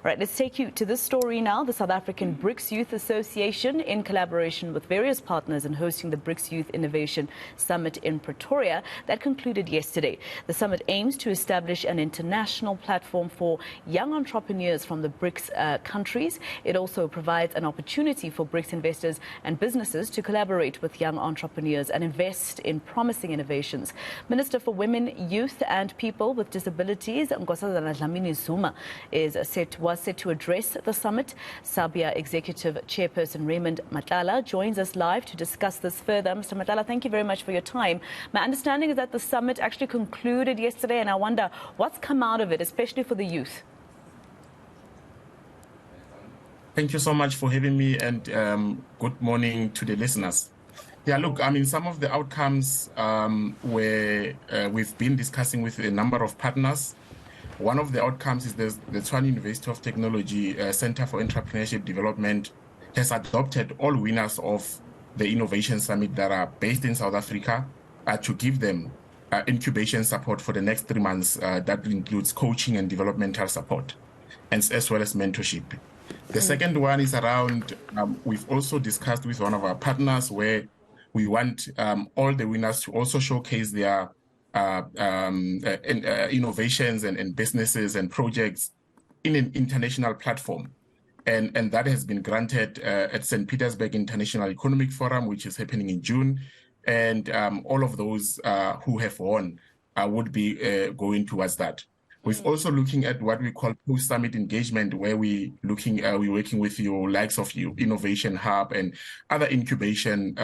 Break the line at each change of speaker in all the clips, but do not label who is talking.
All right, let's take you to this story now. The South African BRICS Youth Association, in collaboration with various partners, in hosting the BRICS Youth Innovation Summit in Pretoria that concluded yesterday. The summit aims to establish an international platform for young entrepreneurs from the BRICS countries. It also provides an opportunity for BRICS investors and businesses to collaborate with young entrepreneurs and invest in promising innovations. Minister for Women, Youth and People with Disabilities, Nkosazana Dlamini Zuma, was set to address the summit. Sabia Executive Chairperson Raymond Matlala joins us live to discuss this further. Mr. Matlala, thank you very much for your time. My understanding is that the summit actually concluded yesterday, and I wonder what's come out of it, especially for the youth.
Thank you so much for having me, and good morning to the listeners. Yeah, look, I mean, some of the outcomes where we've been discussing with a number of partners. One of the outcomes is the Tshwane University of Technology Center for Entrepreneurship Development has adopted all winners of the Innovation Summit that are based in South Africa to give them incubation support for the next 3 months. That includes coaching and developmental support, and as well as mentorship. The second one is around, we've also discussed with one of our partners where we want all the winners to also showcase their innovations and businesses and projects in an international platform. And that has been granted at St. Petersburg International Economic Forum, which is happening in June. And all of those who have won would be going towards that. We're also looking at what we call post-summit engagement, where we're working with your likes of your Innovation Hub and other incubators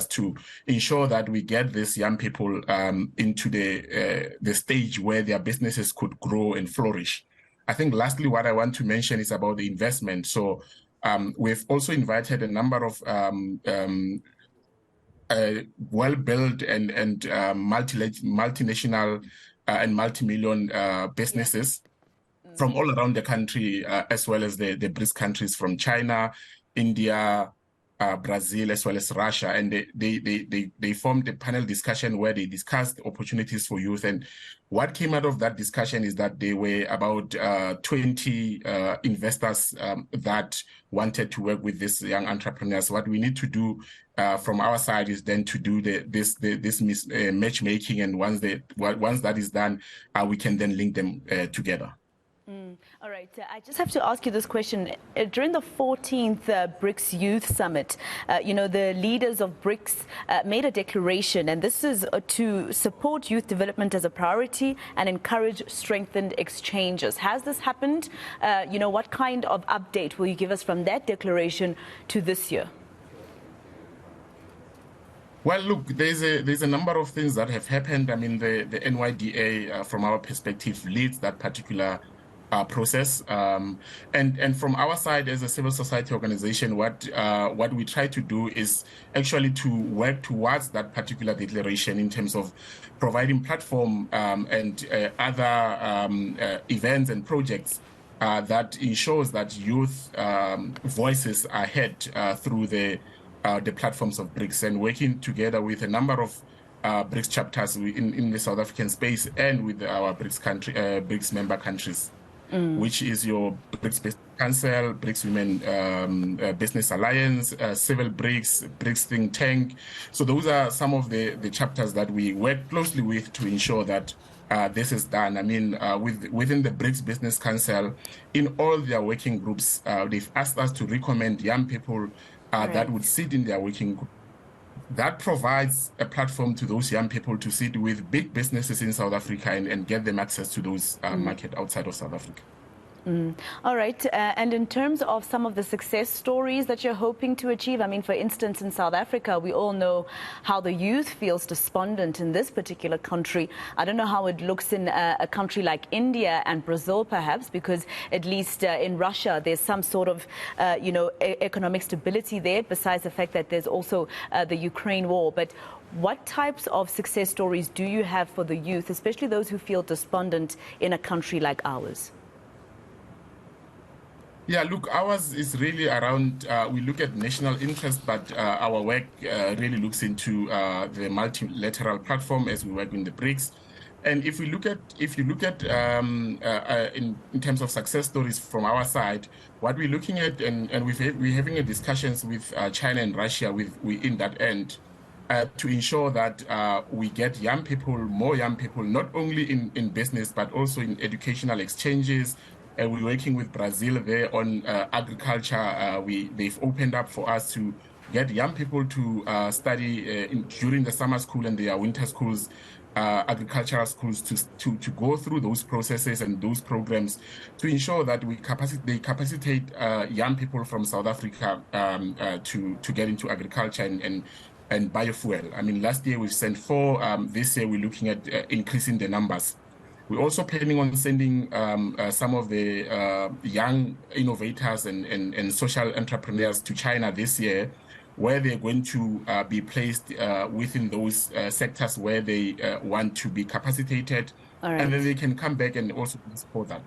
to ensure that we get these young people into the stage where their businesses could grow and flourish. I think lastly, what I want to mention is about the investment. So we've also invited a number of well-built and multinational and multi-million businesses from all around the country, as well as the BRICS countries from China, India, Brazil, as well as Russia. And they formed a panel discussion where they discussed opportunities for youth. And what came out of that discussion is that there were about 20 investors that wanted to work with these young entrepreneurs. What we need to do from our side is then to do this matchmaking, and once that is done, we can then link them together.
All right. I just have to ask you this question. During the 14th BRICS Youth Summit, the leaders of BRICS made a declaration, and this is to support youth development as a priority and encourage strengthened exchanges. Has this happened? What kind of update will you give us from that declaration to this year?
Well, look, there's a number of things that have happened. I mean, the NYDA, from our perspective, leads that particular process, and from our side as a civil society organization, what we try to do is actually to work towards that particular declaration in terms of providing platform and other events and projects that ensures that youth voices are heard through the platforms of BRICS, and working together with a number of BRICS chapters in the South African space and with our BRICS member countries. Which is your BRICS Business Council, BRICS Women Business Alliance, Civil BRICS, BRICS Think Tank. So those are some of the chapters that we work closely with to ensure that this is done. I mean, within the BRICS Business Council, in all their working groups, they've asked us to recommend young people that would sit in their working group. That provides a platform to those young people to sit with big businesses in South Africa and get them access to those markets outside of South Africa.
All right. And in terms of some of the success stories that you're hoping to achieve, I mean, for instance, in South Africa, we all know how the youth feels despondent in this particular country. I don't know how it looks in a country like India and Brazil, perhaps, because at least in Russia, there's some sort of, economic stability there, besides the fact that there's also the Ukraine war. But what types of success stories do you have for the youth, especially those who feel despondent in a country like ours?
Yeah, look, ours is really around, we look at national interest, but our work really looks into the multilateral platform as we work in the BRICS. And if you look at in terms of success stories from our side, what we're looking at, and we're having a discussions with China and Russia in that end. To ensure that we get more young people, not only in business, but also in educational exchanges. We're working with Brazil there on agriculture. They've opened up for us to get young people to study during the summer school and their winter schools, agricultural schools, to go through those processes and those programs to ensure that they capacitate young people from South Africa to get into agriculture and biofuel. I mean, last year we've sent 4. This year we're looking at increasing the numbers. We're also planning on sending some of the young innovators and social entrepreneurs to China this year, where they're going to be placed within those sectors where they want to be capacitated.
All right.
And then they can come back and also support that.